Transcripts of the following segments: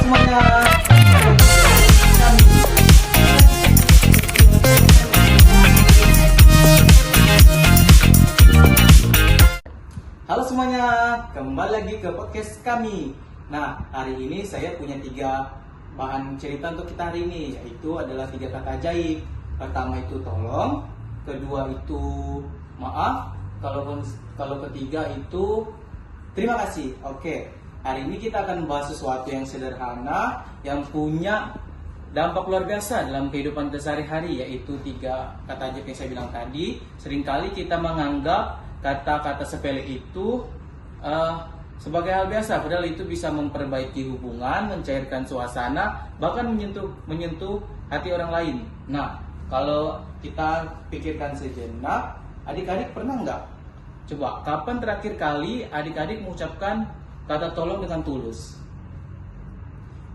semuanya. Halo semuanya, kembali lagi ke podcast kami. Nah, hari ini saya punya 3 bahan cerita untuk kita hari ini, yaitu adalah 3 kata ajaib. Pertama itu tolong, kedua itu maaf, kalau ketiga itu terima kasih. Oke, hari ini kita akan membahas sesuatu yang sederhana, yang punya dampak luar biasa dalam kehidupan kita sehari-hari, yaitu 3 kata ajaib yang saya bilang tadi. Seringkali kita menganggap kata-kata sepele itu sebagai hal biasa, padahal itu bisa memperbaiki hubungan, mencairkan suasana, bahkan menyentuh hati orang lain. Nah, kalau kita pikirkan sejenak, adik-adik pernah nggak? Coba, kapan terakhir kali adik-adik mengucapkan kata tolong dengan tulus?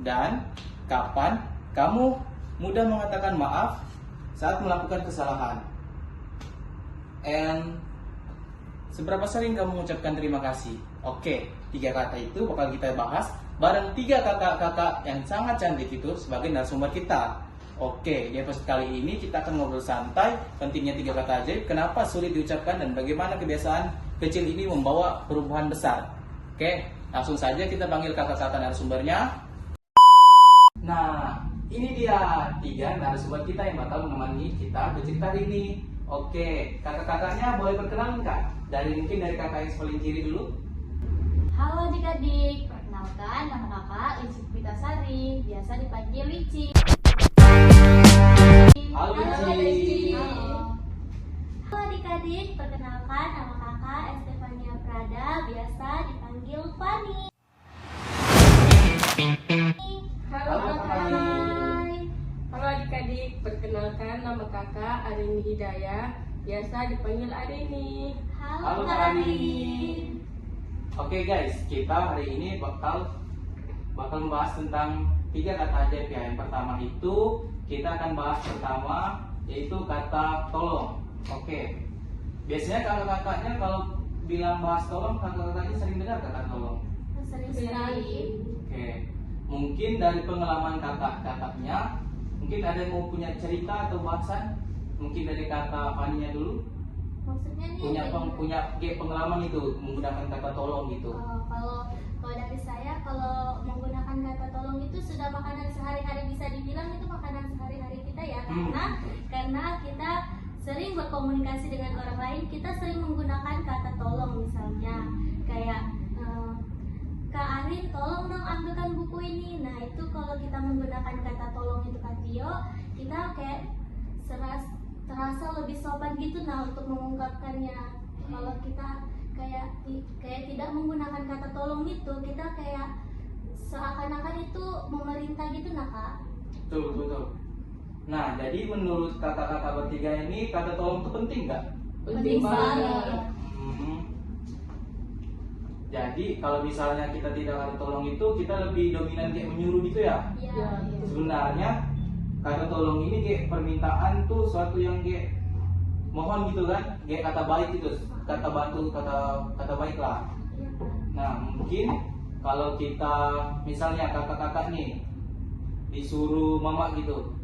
Dan kapan kamu mudah mengatakan maaf saat melakukan kesalahan? And seberapa sering kamu mengucapkan terima kasih? Oke, 3 kata itu bakal kita bahas bareng 3 kakak-kakak yang sangat cantik itu sebagai narasumber kita. Oke, di episode kali ini kita akan ngobrol santai pentingnya 3 kata ajaib, kenapa sulit diucapkan, dan bagaimana kebiasaan kecil ini membawa perubahan besar. Oke, langsung saja kita panggil kakak-kakak narasumbernya. Nah, ini dia 3 narasumber kita yang bakal menemani kita bercerita hari ini. Oke, kakak-kakaknya boleh perkenalan kak? Mungkin dari kakak yang paling kiri dulu. Halo adik-adik, perkenalkan nama kakak Lici Pitasari, biasa dipanggil Lici. Halo Lici. Halo. Halo adik-adik, perkenalkan nama kakak Estefania Prada, biasa dipanggil Fani. Halo kakak. Hai. Halo adik-adik, perkenalkan nama kakak Arini Hidayah, biasa dipanggil Arini. Halo, Halo Kak Kak Arini. Arini. Oke guys, kita hari ini bakal membahas tentang 3 kata ajaib ya. Yang pertama itu kita akan bahas pertama, yaitu kata tolong. Oke, biasanya kakak-kakaknya kalau bilang bahas tolong, kakak-kakaknya sering dengar kata tolong. Sering sekali. Oke, mungkin dari pengalaman kakak-kakaknya, mungkin ada yang mau punya cerita atau bahasan? Mungkin dari kata Faninya dulu, Maksudnya nih punya pengalaman itu menggunakan kata tolong gitu. kalau dari saya, kalau menggunakan kata tolong itu sudah makanan sehari-hari, bisa dibilang itu makanan sehari-hari kita ya, karena kita sering berkomunikasi dengan orang lain, kita sering menggunakan kata tolong. Misalnya kayak Kak Arin, tolong dong ambilkan buku ini. Nah, itu kalau kita menggunakan kata tolong itu Kak Tio, kita kayak terasa lebih sopan gitu nah untuk mengungkapkannya. Kalau kita kayak tidak menggunakan kata tolong itu, kita kayak seakan-akan itu memerintah gitu nah Kak. Betul. Nah, jadi menurut kakak-kakak bertiga ini kata tolong itu penting nggak? Penting sekali. Hmm. Jadi kalau misalnya kita tidak kata tolong itu, kita lebih dominan kayak menyuruh gitu ya? Iya. Sebenarnya kata tolong ini kayak permintaan tuh suatu yang kayak mohon gitu kan, kayak kata baik gitu, kata bantu, kata baik lah. Nah, mungkin kalau kita misalnya kakak-kakak nih disuruh mama gitu,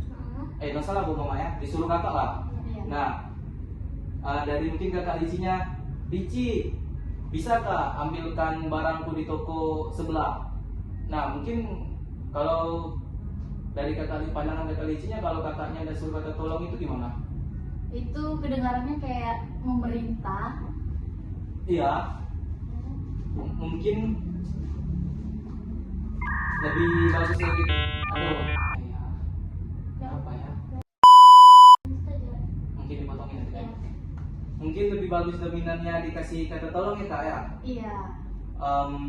nggak salah bu mama ya, disuruh kakak lah. Nah, dari mungkin kakak Licinya, Lici, bisakah ambilkan barangku di toko sebelah? Nah, mungkin kalau dari pandangan kakak Licinya, kalau kakaknya ada suruh kata tolong itu gimana? Itu kedengarannya kayak memerintah. Iya, mungkin lebih bagus lagi. Aduh, apa ya? Mungkin dipotongin nanti kan? Mungkin lebih bagus dominannya dikasih kata tolong ya kak ya. Iya.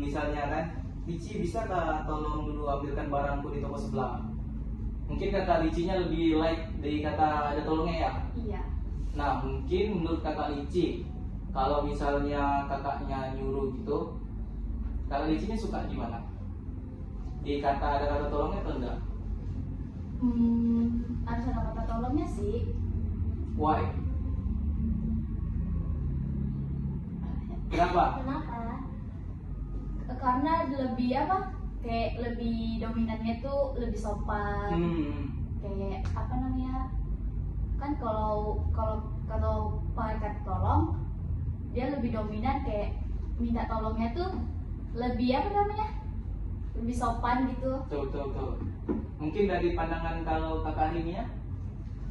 Misalnya kan, Lici bisa kak tolong dulu ambilkan barangku di toko sebelah. Mungkin kata Licinya lebih like dari kata ada tolongnya ya. Iya. Nah, mungkin menurut kakak Lici, kalau misalnya kakaknya nyuruh gitu, kakak Licinya suka gimana? Di kata ada kata tolongnya atau enggak? Harus ada kata tolongnya sih. Why? Kenapa? Kenapa? Karena lebih apa? kayak lebih dominannya tuh lebih sopan. Kayak apa namanya, kan kalau pakai kata tolong dia lebih dominan, kayak minta tolongnya tuh lebih apa namanya, lebih sopan gitu. Tuh. Mungkin dari pandangan kalau kakak ini ya?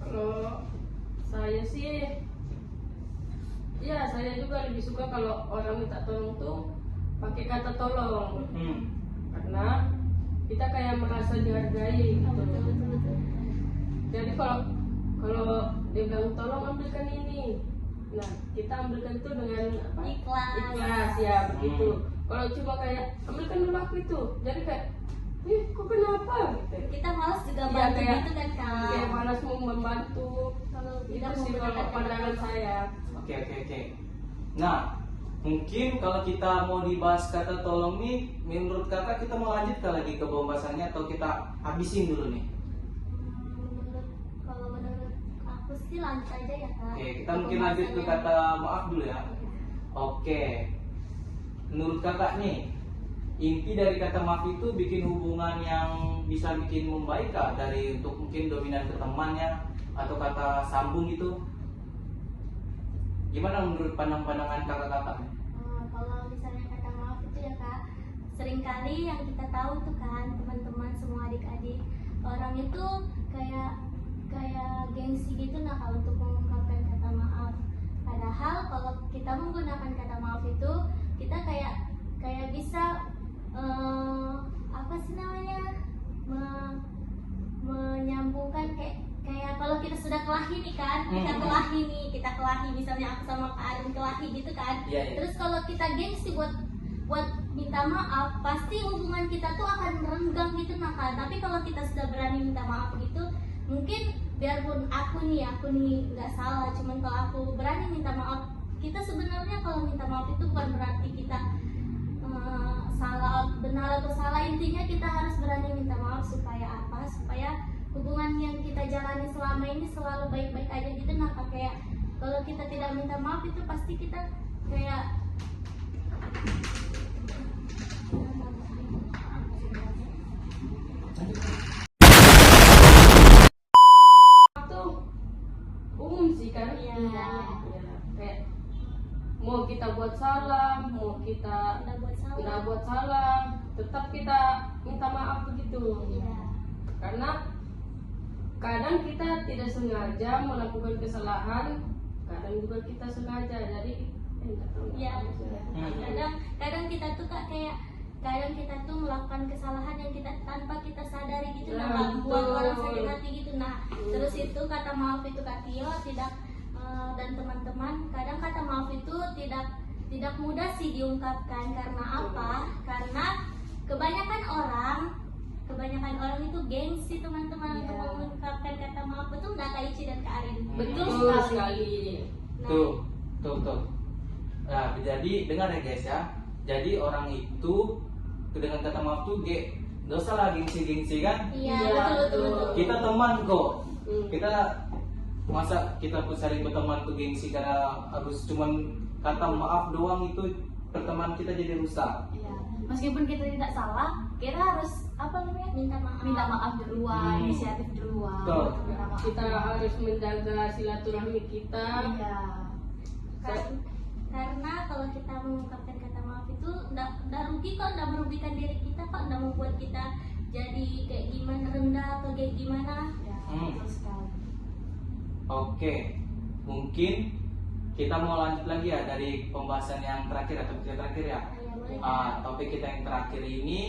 Kalau saya sih, ya saya juga lebih suka kalau orang minta tolong tuh pakai kata tolong, karena kita kayak merasa dihargai gitu. Betul. Jadi kalau dia bilang tolong ambilkan ini, nah kita ambilkan itu dengan apa? Ikhlas ya begitu. Kalau cuma kayak ambilkan dulu aku itu, jadi kayak kok kenapa gitu. Kita malas juga Iya, bantu kayak- gitu kan Kak. Kayak malas mau membantu. Kalau Itu tidak sih kalau menggunakan pandangan kata-kata. saya. Oke. Nah, mungkin kalau kita mau dibahas kata tolong nih, menurut kakak kita mau lanjutkan lagi ke pembahasannya atau kita habisin dulu nih? Kalau menurut aku sih lanjut aja ya Kak. Oke, kita mungkin lanjut ke kata maaf dulu ya. Oke, menurut kakak nih, inti dari kata maaf itu bikin hubungan yang bisa bikin membaik kah? Dari untuk mungkin dominan ke temannya atau kata sambung gitu? Gimana menurut pandangan kakak-kakak? Kalau misalnya kata maaf itu ya Kak, seringkali yang kita tahu tuh kan teman-teman semua adik-adik, orang itu kayak gengsi gitu nah kalau untuk mengungkapkan kata maaf. Padahal kalau kita menggunakan kata maaf itu kita kayak bisa apa sih namanya, menyambungkan kayak kalau kita sudah kelahi nih kan, kita kelahi misalnya aku sama Kak Arin kelahi gitu kan. Iya. Terus kalau kita gengsi buat minta maaf, pasti hubungan kita tuh akan merenggang gitu nah kan. Tapi kalau kita sudah berani minta maaf gitu, mungkin biarpun aku nih nggak salah, cuman kalau aku berani minta maaf, kita sebenarnya kalau minta maaf itu bukan berarti kita salah, benar atau salah, intinya kita harus berani minta maaf supaya apa? Supaya hubungan yang kita jalani selama ini selalu baik-baik aja gitu. Nah kayak kalau kita tidak minta maaf itu pasti kita kayak Itu umum sih kan. Iya. Ya, kayak mau kita buat salah, mau kita udah buat salah. nggak buat salah, tetap kita minta maaf begitu. Iya. Karena kadang kita tidak sengaja melakukan kesalahan, kadang juga kita sengaja. Jadi nggak tahu. Iya. Kadang kita tuh Kak, kadang kita tuh melakukan kesalahan yang kita tanpa kita sadari gitu, Ya, nah membuat betul. orang sakit hati gitu. Nah terus itu kata maaf itu Kak Tio tidak dan teman-teman, kadang kata maaf itu tidak mudah sih diungkapkan. Karena apa? Karena kebanyakan orang itu gengsi teman-teman untuk mengungkapkan kata maaf. Betul nggak Kak Ici dan Kak Arin? Betul sekali. Nah, Tuh. Nah, jadi dengar ya guys ya. Jadi orang itu dengan kata maaf tuh gak usah lah gengsi kan? iya Iya, betul. Kita teman kok. Hmm. Kita masa kita saling berteman tuh gengsi karena harus cuman kata maaf doang, itu pertemanan kita jadi rusak. Iya. Meskipun kita tidak salah, kita harus apa namanya, minta maaf duluan, inisiatif duluan. Betul. Minta maaf. Kita harus menjaga silaturahmi kita. Iya. Karena kalau kita mengungkapkan kata maaf itu nggak rugi kok, nggak merugikan diri kita kok, nggak membuat kita jadi kayak gimana, rendah atau kayak gimana. Ya, Hmm. betul sekali. Oke, mungkin kita mau lanjut lagi ya dari pembahasan yang terakhir atau kita terakhir ya. Ya, boleh. Topik kita yang terakhir ini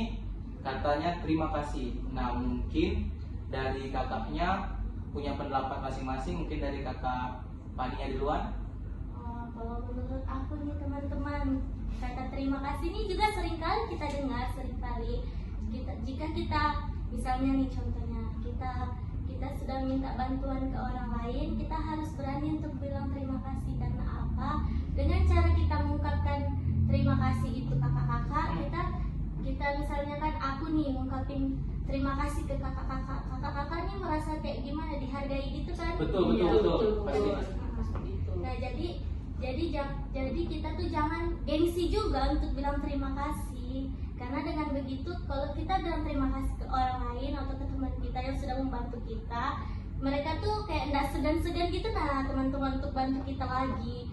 katanya terima kasih. Nah, mungkin dari kakaknya punya pendapat masing-masing. Mungkin dari kakak Pania duluan. Kalau menurut aku nih teman-teman, kata terima kasih ini juga seringkali kita dengar, jika kita misalnya nih contohnya kita sudah minta bantuan ke orang lain, kita harus berani untuk bilang terima kasih. Karena apa? Dengan cara kita mengungkapkan terima kasih itu kakak-kakak, kita misalnya kan aku nih ngungkapin terima kasih ke kakak-kakak nih merasa kayak gimana, dihargai gitu kan. Betul. Pasti. Seperti itu. Nah jadi kita tuh jangan gengsi juga untuk bilang terima kasih, Karena dengan begitu, kalau kita bilang terima kasih ke orang lain atau ke teman kita yang sudah membantu kita, mereka tuh kayak nggak segan-segan gitu nah teman-teman untuk bantu kita lagi.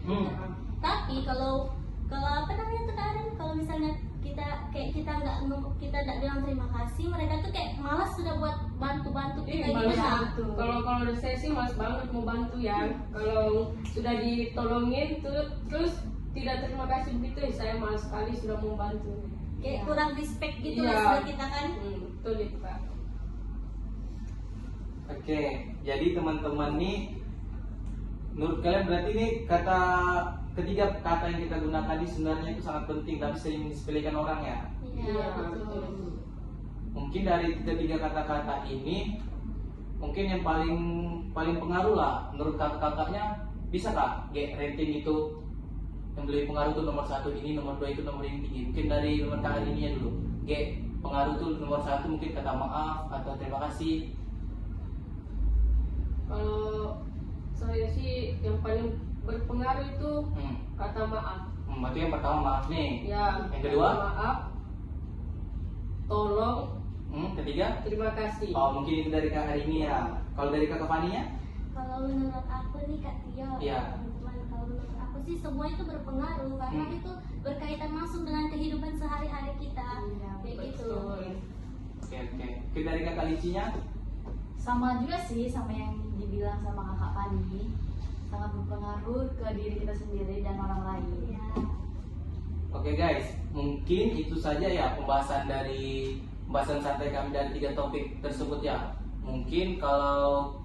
Tapi kalau apa namanya tuh Karen, kalau misalnya kita nggak bilang terima kasih, mereka tuh kayak malas sudah buat bantu kita gitu malas nah. bantu. Kalau dari saya sih malas banget mau bantu ya. Kalau sudah ditolongin terus tidak terima kasih begitu, saya malas sekali sudah mau bantu. Kayak kurang respect gitu Iya. lah sama kita kan. Betul itu Kak. Oke, jadi teman-teman nih, menurut kalian berarti nih ketiga kata yang kita gunakan di sebenarnya itu sangat penting, tapi sering disepelekan orang ya. Iya, betul. Mungkin dari ketiga kata-kata ini, mungkin yang paling pengaruh lah menurut kakak-kakaknya, bisa kak rating itu yang lebih pengaruh tuh nomor 1 ini, nomor 2 itu nomor ini tinggi. Mungkin dari nomor kakak ini ya dulu. Pengaruh tuh nomor 1 mungkin kata maaf atau terima kasih. Kalau saya sih yang paling berpengaruh itu kata maaf. Berarti yang pertama maaf nih. Ya. Yang kedua? Kata maaf. Tolong. Ketiga? Terima kasih. Oh, mungkin itu dari kak hari ini ya. Kalau dari kakak Fani ya? Kalau menurut aku nih Kak Tio, Iya. teman-teman, kalau menurut aku sih semua itu berpengaruh karena itu berkaitan langsung dengan kehidupan sehari-hari kita. Kayak gitu. Oke. Mungkin dari kakak Licinya? Sama juga sih sama yang dibilang sama kakak Pani, sangat berpengaruh ke diri kita sendiri dan orang lain. Iya. Oke guys, mungkin itu saja ya pembahasan santai kami dari 3 topik tersebut ya. Mungkin kalau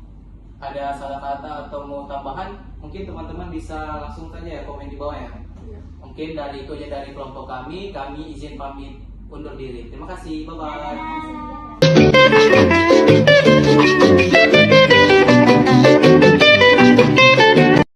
ada salah kata atau mau tambahan, mungkin teman-teman bisa langsung saja ya komen di bawah ya. Mungkin dari itu aja dari kelompok kami izin pamit undur diri. Terima kasih, bye bye. Dadah.